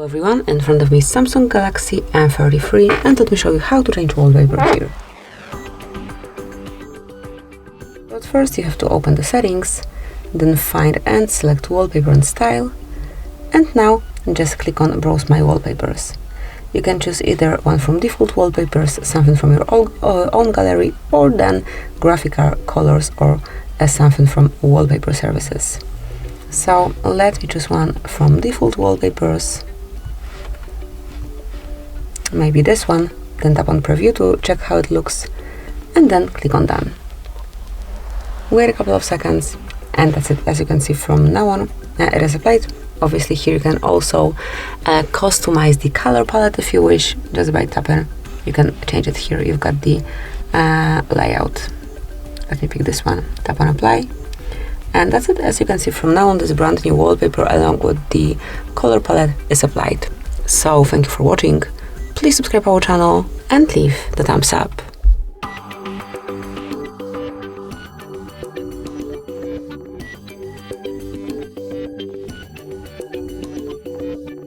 Hello everyone, in front of me is Samsung Galaxy M33 and let me show you how to change wallpaper here. But first you have to open the settings, then find and select wallpaper and style, and now just click on browse my wallpapers. You can choose either one from default wallpapers, something from your own gallery, or then graphical colors or something from wallpaper services. So let me choose one from default wallpapers, maybe this one, then tap on preview to check how it looks, and then click on done. Wait a couple of seconds, and that's it. As you can see, from now on it is applied. Obviously here you can also customize the color palette if you wish, just by tapping. You can change it here. You've got the layout. Let me pick this one, tap on apply, and that's it. As you can see, from now on this brand new wallpaper along with the color palette is applied. So thank you for watching. Please subscribe our channel and leave the thumbs up.